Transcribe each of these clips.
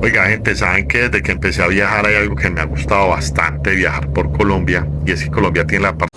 Oiga, gente, saben que desde que empecé a viajar hay algo que me ha gustado bastante viajar por Colombia, y es que Colombia tiene la parte.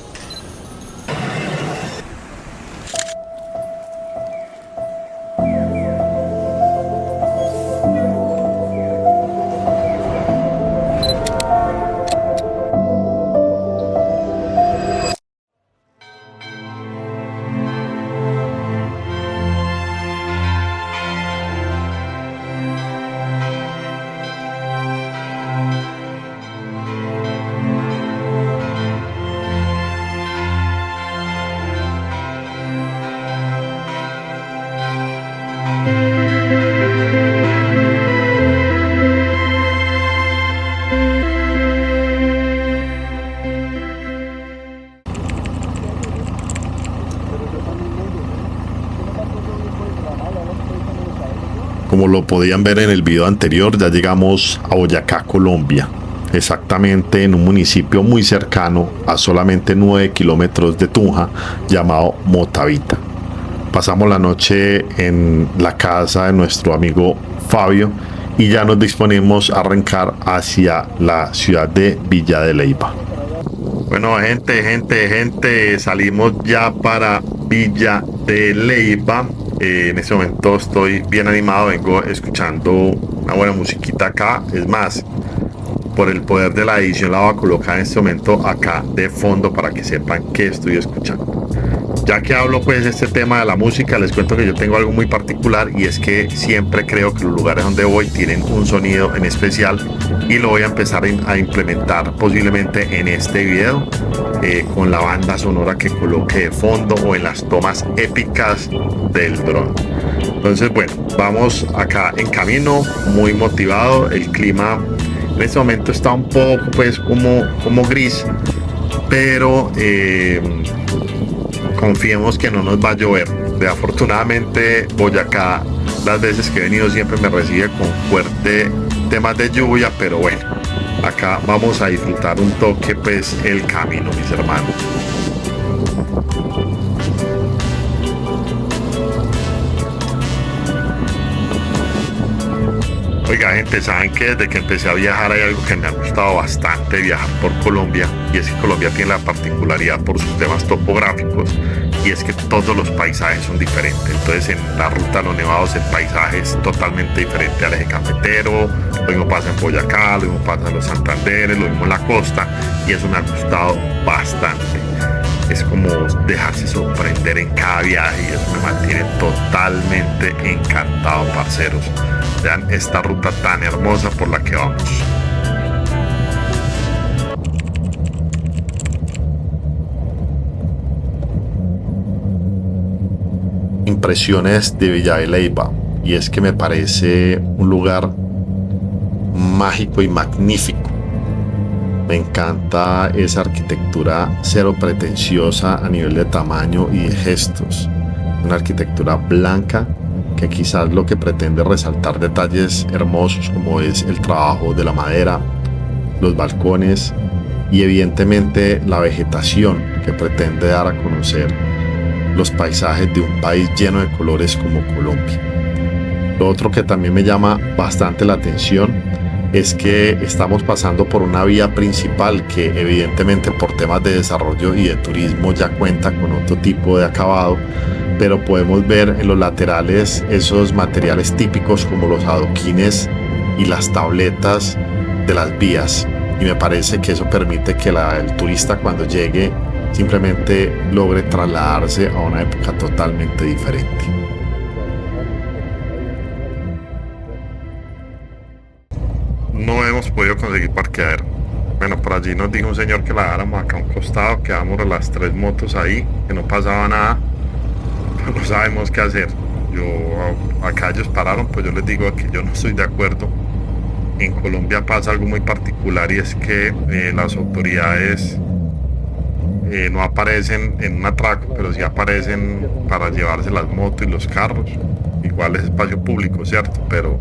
Como lo podían ver en el video anterior, ya llegamos a Boyacá, Colombia, exactamente en un municipio muy cercano a solamente 9 kilómetros de Tunja, llamado Motavita. Pasamos la noche en la casa de nuestro amigo Fabio y ya nos disponemos a arrancar hacia la ciudad de Villa de Leyva. Bueno, gente, salimos ya para Villa de Leyva. En este momento estoy bien animado, vengo escuchando una buena musiquita acá. Es más, por el poder de la edición la voy a colocar en este momento acá de fondo para que sepan qué estoy escuchando. Ya que hablo pues de este tema de la música, les cuento que yo tengo algo muy particular, y es que siempre creo que los lugares donde voy tienen un sonido en especial, y lo voy a empezar a implementar posiblemente en este video, con la banda sonora que coloque de fondo o en las tomas épicas del dron. Entonces bueno, vamos acá en camino, muy motivado. El clima en este momento está un poco pues como gris, pero confiemos que no nos va a llover. Afortunadamente Boyacá, las veces que he venido, siempre me recibe con fuerte temas de lluvia, pero bueno, acá vamos a disfrutar un toque pues el camino, mis hermanos. Oiga, gente, saben que desde que empecé a viajar hay algo que me ha gustado bastante viajar por Colombia, y es que Colombia tiene la particularidad por sus temas topográficos, y es que todos los paisajes son diferentes. Entonces en la ruta de los nevados el paisaje es totalmente diferente al eje cafetero, lo mismo pasa en Boyacá, lo mismo pasa en los Santanderes, lo mismo en la costa, y eso me ha gustado bastante. Es como dejarse sorprender en cada viaje, y eso me mantiene totalmente encantado, parceros. Vean esta ruta tan hermosa por la que vamos. Impresiones de Villa de Leyva, y es que me parece un lugar mágico y magnífico. Me encanta esa arquitectura cero pretenciosa a nivel de tamaño y de gestos. Una arquitectura blanca que quizás lo que pretende resaltar detalles hermosos como es el trabajo de la madera, los balcones y evidentemente la vegetación que pretende dar a conocer los paisajes de un país lleno de colores como Colombia. Lo otro que también me llama bastante la atención es que estamos pasando por una vía principal que evidentemente por temas de desarrollo y de turismo ya cuenta con otro tipo de acabado, pero podemos ver en los laterales esos materiales típicos como los adoquines y las tabletas de las vías, y me parece que eso permite que el turista cuando llegue simplemente logre trasladarse a una época totalmente diferente. No hemos podido conseguir parqueadero. Bueno, por allí nos dijo un señor que la dejáramos acá a un costado, quedamos las 3 motos ahí, que no pasaba nada, pero no sabemos qué hacer. Acá ellos pararon, pues yo les digo que yo no estoy de acuerdo. En Colombia pasa algo muy particular, y es que las autoridades no aparecen en un atraco, pero sí aparecen para llevarse las motos y los carros. Igual es espacio público, ¿cierto? Pero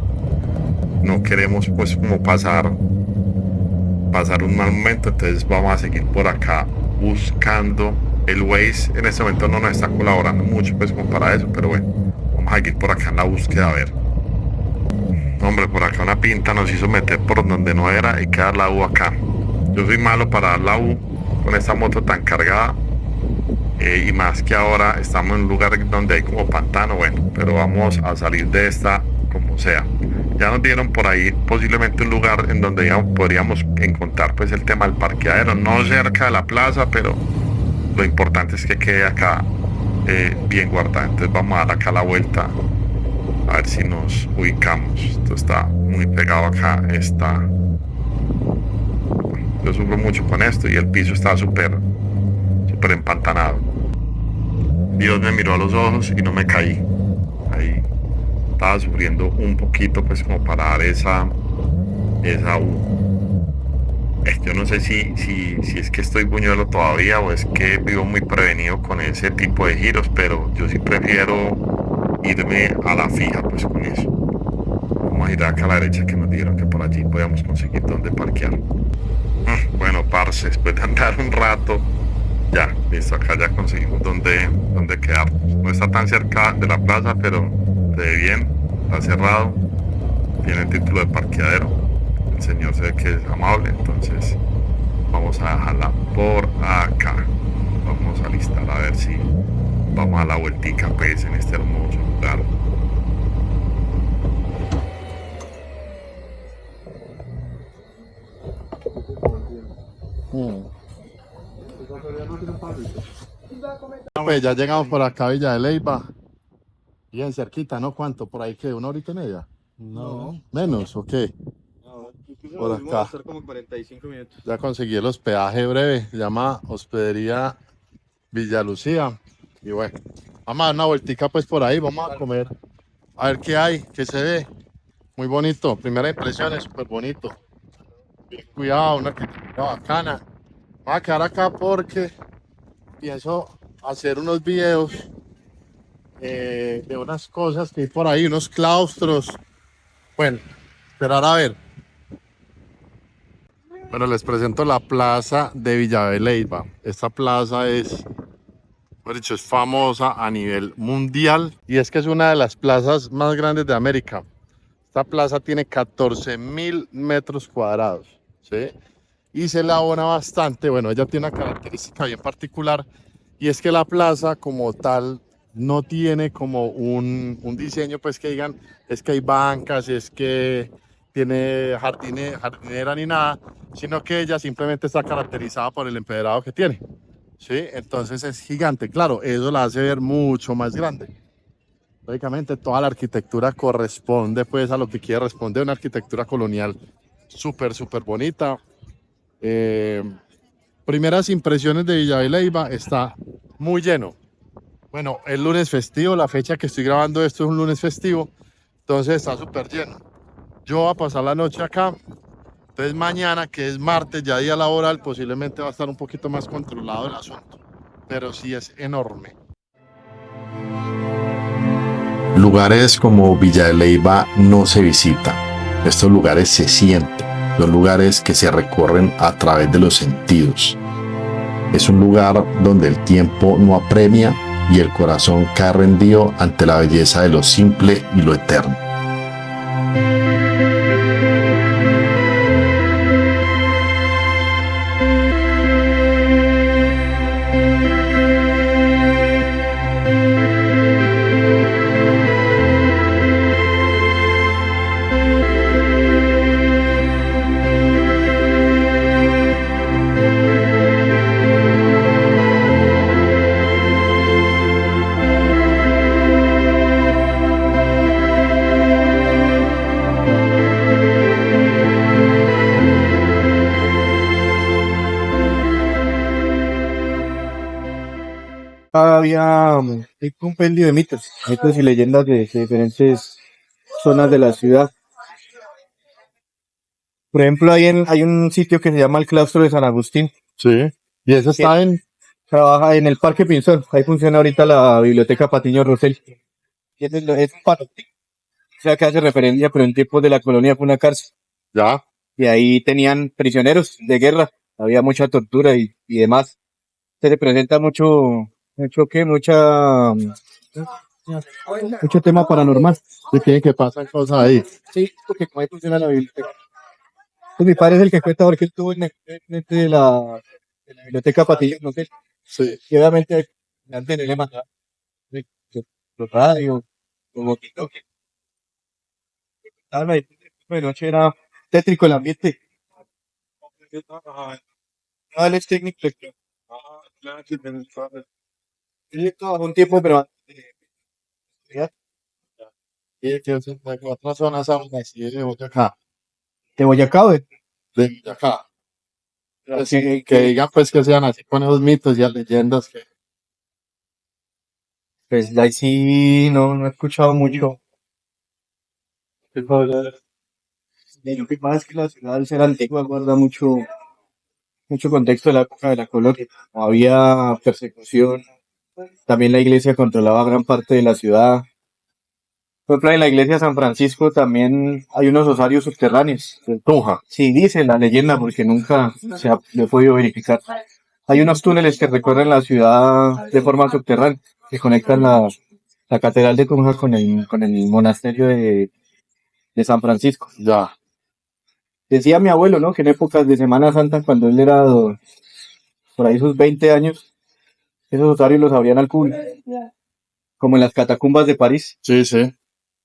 no queremos pues como pasar un mal momento. Entonces vamos a seguir por acá buscando. El Waze en este momento no nos está colaborando mucho pues como para eso, pero bueno, vamos a seguir por acá en la búsqueda a ver. Hombre, por acá una pinta nos hizo meter por donde no era y quedar la U acá. Yo soy malo para dar la U con esta moto tan cargada. Y más que ahora estamos en un lugar donde hay como pantano, bueno, pero vamos a salir de esta como sea. Ya nos dieron por ahí posiblemente un lugar en donde ya podríamos encontrar pues el tema del parqueadero, no cerca de la plaza, pero lo importante es que quede acá bien guardado. Entonces vamos a dar acá la vuelta a ver si nos ubicamos. Esto está muy pegado acá, yo sufro mucho con esto y el piso está súper empantanado. Dios me miró a los ojos y no me caí. Ahí estaba sufriendo un poquito pues como para dar esa yo no sé si es que estoy buñuelo todavía o es que vivo muy prevenido con ese tipo de giros, pero yo sí prefiero irme a la fija pues con eso. Vamos a ir acá a la derecha que nos dijeron que por allí podíamos conseguir donde parquear. Bueno, parce, después de andar un rato, ya, listo, acá ya conseguimos donde quedarnos. No está tan cerca de la plaza, pero se ve bien, está cerrado, tiene el título de parqueadero. El señor se ve que es amable, entonces vamos a dejarla por acá. Vamos a alistar a ver si vamos a la vueltica pues en este hermoso lugar. Pues ya llegamos por acá a Villa de Leyva, bien cerquita, ¿no? ¿Cuánto? ¿Por ahí qué? ¿Una horita y media? No. ¿Menos o qué? No, Por acá. estar como 45 minutos. Ya conseguí el hospedaje breve, se llama Hospedería Villa Lucía. Y bueno, vamos a dar una vueltica pues por ahí, vamos a comer, a ver qué hay, qué se ve. Muy bonito, primera impresión es súper bonito. Bien cuidado, una arquitectura bacana. Vamos a quedar acá porque pienso hacer unos videos de unas cosas que hay por ahí, unos claustros. Bueno, esperar a ver. Bueno, les presento la plaza de Villa de Leyva. Esta plaza es, por dicho, es famosa a nivel mundial y es que es una de las plazas más grandes de América. Esta plaza tiene 14.000 metros cuadrados, ¿sí? Y se elabora bastante. Bueno, ella tiene una característica bien particular y es que la plaza como tal no tiene como un diseño pues que digan es que hay bancas, es que tiene jardinera ni nada, sino que ella simplemente está caracterizada por el empedrado que tiene, ¿sí? Entonces es gigante, claro, eso la hace ver mucho más grande. Lógicamente toda la arquitectura corresponde pues a lo que quiere responder, una arquitectura colonial súper bonita. Eh, Primeras impresiones de Villa de Leyva, está muy lleno. Bueno, el lunes festivo, la fecha que estoy grabando esto es un lunes festivo, entonces está súper lleno. Yo voy a pasar la noche acá, entonces mañana, que es martes, ya día laboral, posiblemente va a estar un poquito más controlado el asunto, pero sí es enorme. Lugares como Villa de Leyva no se visitan, estos lugares se sienten, son lugares que se recorren a través de los sentidos. Es un lugar donde el tiempo no apremia y el corazón cae rendido ante la belleza de lo simple y lo eterno. Había un compendio de mitos, mitos y leyendas de diferentes zonas de la ciudad. Por ejemplo, hay un sitio que se llama el Claustro de San Agustín, Sí, y eso que está en... trabaja en el Parque Pinzón. Ahí funciona ahorita la Biblioteca Patiño Rosell. Y es un paro. O sea, que hace referencia, pero en tiempos de la colonia fue una cárcel. Ya, Y ahí tenían prisioneros de guerra. Había mucha tortura y demás. Se representa mucho, mucha mucho tema paranormal. ¿De qué pasan cosas ahí? Sí, porque cómo ahí funciona la biblioteca. Pues mi padre es el que cuenta porque él estuvo en la biblioteca Patillo, no sé. Sí. Y obviamente antes le mandaba los radios, los boquitos que estaban ahí. De noche era tétrico el ambiente. No, él es técnico. Él trabajó un tiempo, pero ya, Y que de otras zonas aún así de Boyacá. de Boyacá, güey. De Boyacá. Pues, Que, que digan pues que sean así con esos mitos y las leyendas que pues ahí sí no he escuchado mucho. Lo que pasa es que la ciudad al ser antigua guarda mucho contexto de la época de la colonia. Había persecución, también la iglesia controlaba gran parte de la ciudad. Por ejemplo, en la iglesia de San Francisco también hay unos osarios subterráneos. en Tunja. Sí, dice la leyenda, porque nunca lo he podido verificar. Hay unos túneles que recorren la ciudad de forma subterránea, que conectan la catedral de Tunja con el monasterio de San Francisco. Ya. Decía mi abuelo, ¿no? Que en épocas de Semana Santa, cuando él era por ahí sus 20 años, esos osarios los abrían al público, como en las catacumbas de París, Sí, sí.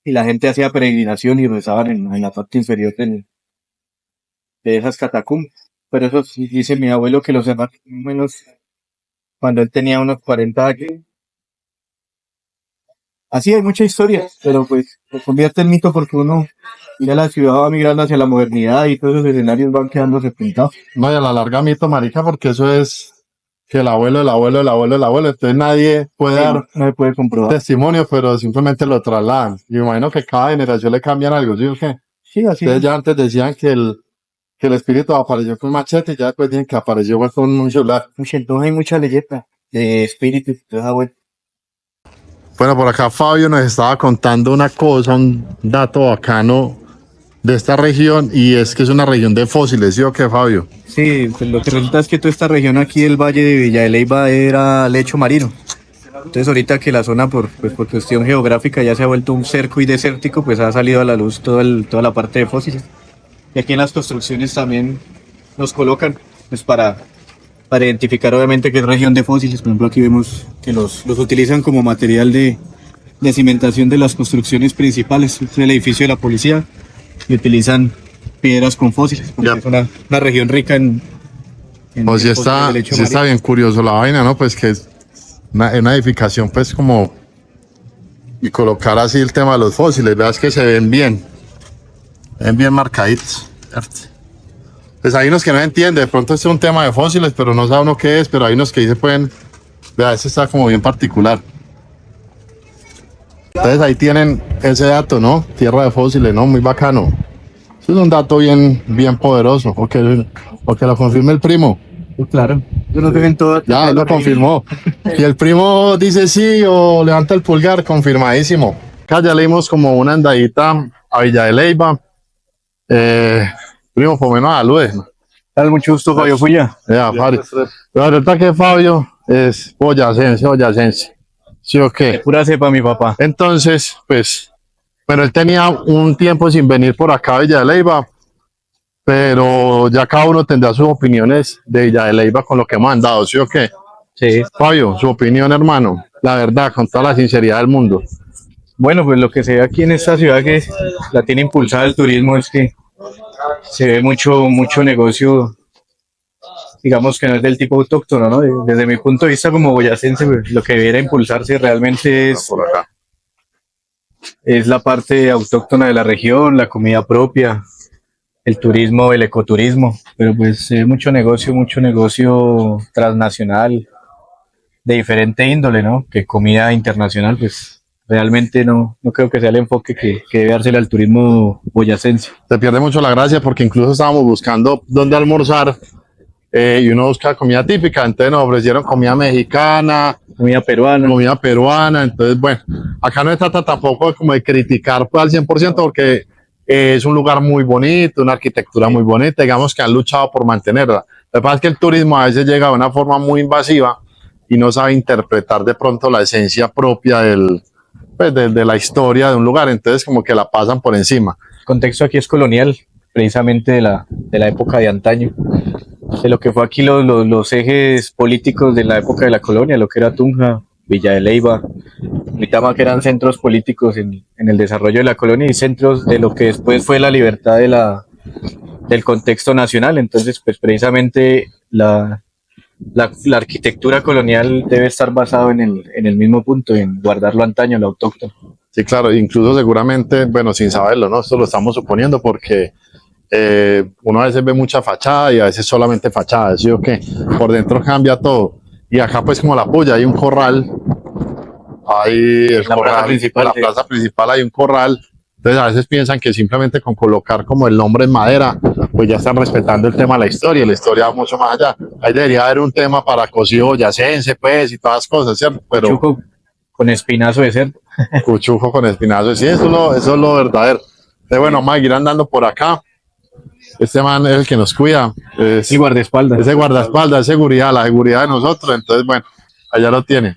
y la gente hacía peregrinación y rezaban en la parte inferior de esas catacumbas. Pero eso sí dice mi abuelo que los cerraron más o menos cuando él tenía unos 40 años. Así hay mucha historia, pero pues se convierte en mito porque uno mira la ciudad va migrando hacia la modernidad y todos esos escenarios van quedando sepultados. No, y a la larga mito, marica, porque eso es que el abuelo, el abuelo, el abuelo, el abuelo. Entonces nadie puede dar No se puede comprobar. testimonio, pero simplemente lo trasladan. Y me imagino que cada generación le cambian algo, ¿sí o qué? Sí, así Ustedes es. ya antes decían que el espíritu apareció con machete y ya después dicen que apareció pues, con un celular. Entonces hay mucha leyenda de espíritus y toda esa vuelta. Bueno, por acá Fabio nos estaba contando una cosa, un dato bacano de esta región, y es que es una región de fósiles, ¿sí o qué, Fabio? Sí, pues lo que resulta es que toda esta región aquí del Valle de Villa de Leyva era lecho marino. Entonces ahorita que la zona por cuestión geográfica ya se ha vuelto un cerco y desértico, pues ha salido a la luz toda la parte de fósiles. Y aquí en las construcciones también nos colocan pues para identificar obviamente qué región de fósiles. Por ejemplo, aquí vemos que los utilizan como material de cimentación de las construcciones principales. Este es el edificio de la policía y utilizan piedras con fósiles, porque Ya. es una región rica en O si fósiles está, de lecho sí está marino. bien curioso la vaina, ¿no? Pues que es una edificación, pues como, y colocar así el tema de los fósiles, veas que se ven bien marcaditos, ¿cierto? Pues hay unos que no entienden, de pronto este es un tema de fósiles, pero no sabe uno qué es, pero hay unos que sí se pueden, vea, este está como bien particular. Entonces ahí tienen ese dato, ¿no? Tierra de fósiles, ¿no? Muy bacano. Eso es un dato bien poderoso, o que lo confirme el primo. Claro, yo no en todo. Ya, él lo confirmó. Si el primo dice sí o levanta el pulgar, confirmadísimo. Acá ya le dimos como una andadita a Villa de Leyva. Primo, por menos salude. Dale mucho gusto, Fabio Fuya. Ya, Fabio. Pero ahorita que Fabio es boyacense. ¿Sí o qué? Pura cepa, mi papá. Entonces, pues, bueno, él tenía un tiempo sin venir por acá a Villa de Leyva, pero ya cada uno tendrá sus opiniones de Villa de Leyva con lo que hemos andado, ¿sí o qué? Sí. Fabio, su opinión, hermano, la verdad, con toda la sinceridad del mundo. Bueno, pues lo que se ve aquí en esta ciudad que la tiene impulsada el turismo es que se ve mucho negocio, digamos que no es del tipo autóctono, ¿no? Desde mi punto de vista como boyacense, pues, lo que debería impulsarse realmente Por acá. es la parte autóctona de la región, la comida propia, el turismo, el ecoturismo, pero pues se ve mucho negocio transnacional, de diferente índole, ¿no? Que comida internacional, pues realmente no creo que sea el enfoque que debe dársele al turismo boyacense. Se pierde mucho la gracia porque incluso estábamos buscando dónde almorzar y uno busca comida típica, entonces nos ofrecieron comida mexicana, Comida peruana. entonces bueno, acá no se trata tampoco como de criticar pues, al 100% porque es un lugar muy bonito, una arquitectura muy bonita, digamos que han luchado por mantenerla. Lo que pasa es que el turismo a veces llega de una forma muy invasiva y no sabe interpretar de pronto la esencia propia pues, de la historia de un lugar, entonces como que la pasan por encima. El contexto aquí es colonial, precisamente de la época de antaño, de lo que fue aquí los ejes políticos de la época de la colonia, lo que era Tunja, Villa de Leyva, Mitama, que eran centros políticos en el desarrollo de la colonia y centros de lo que después fue la libertad del contexto nacional. Entonces, pues precisamente la arquitectura colonial debe estar basado en el mismo punto, en guardar lo antaño, lo autóctono. Sí, claro, incluso seguramente, bueno, sin saberlo, ¿no? Esto lo estamos suponiendo porque uno a veces ve mucha fachada y a veces solamente fachada, ¿sí o qué? Por dentro cambia todo. Y acá pues como la puya, hay un corral, hay el La plaza corral, principal, en la sí. plaza principal hay un corral, entonces a veces piensan que simplemente con colocar como el nombre en madera, pues ya están respetando el tema de la historia va mucho más allá. Ahí debería haber un tema para cocido boyacense, pues, y todas las cosas, ¿cierto? Pero Chuco con espinazo de cerdo. cuchujo con espinazo, sí, eso es lo verdadero. Entonces, bueno, vamos a ir andando por acá. Este man es el que nos cuida, es El guardaespaldas. ese guardaespaldas, es seguridad, la seguridad de nosotros, entonces bueno, allá lo tiene.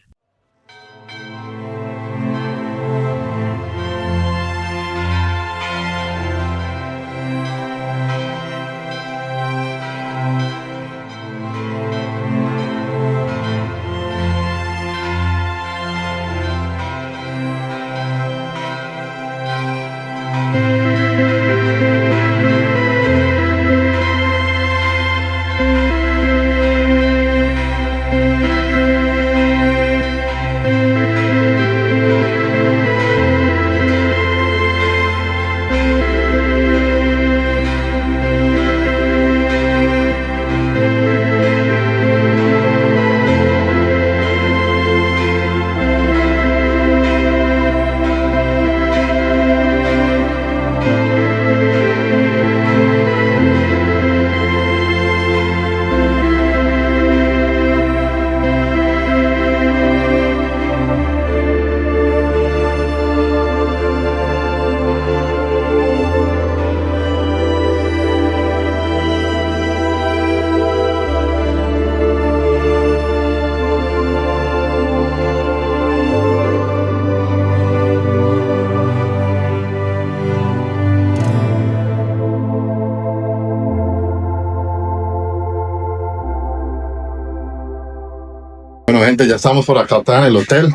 Bueno, gente, ya estamos por acá atrás en el hotel.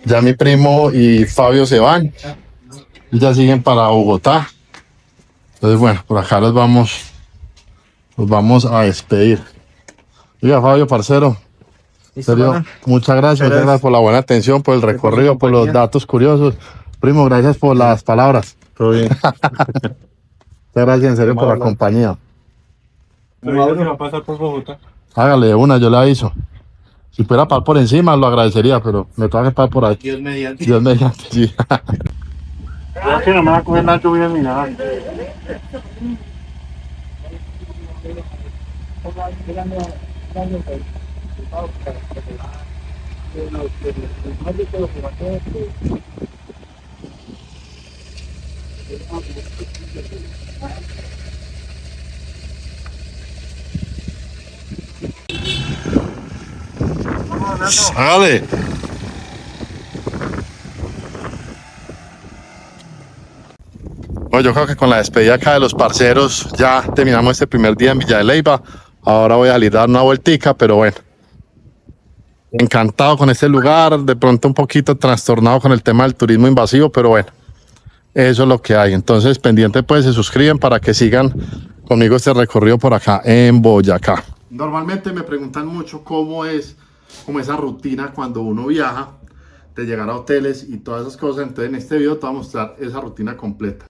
Ya mi primo y Fabio se van. Ya siguen para Bogotá. Entonces, bueno, por acá los vamos a despedir. Oiga, Fabio, parcero. En serio, muchas gracias por la buena atención, por el recorrido, por los datos curiosos. Primo, gracias por las palabras. Todo bien. Muchas gracias, en serio, por la compañía. ¿Cómo va a pasar por Bogotá? Hágale una, yo le aviso. Si pudiera parar por encima, lo agradecería, pero me toca que parar por ahí. Dios mediante. Dios mediante, sí. Es que no me va a coger la lluvia ni nada. Hágale. Bueno, yo creo que con la despedida acá de los parceros ya terminamos este primer día en Villa de Leyva. Ahora voy a salir a dar una vueltica, pero bueno. Encantado con este lugar, de pronto un poquito trastornado con el tema del turismo invasivo, pero bueno, eso es lo que hay. Entonces, pendiente pues se suscriben para que sigan conmigo este recorrido por acá en Boyacá. Normalmente me preguntan mucho cómo es como esa rutina cuando uno viaja, de llegar a hoteles y todas esas cosas. Entonces en este video te voy a mostrar esa rutina completa.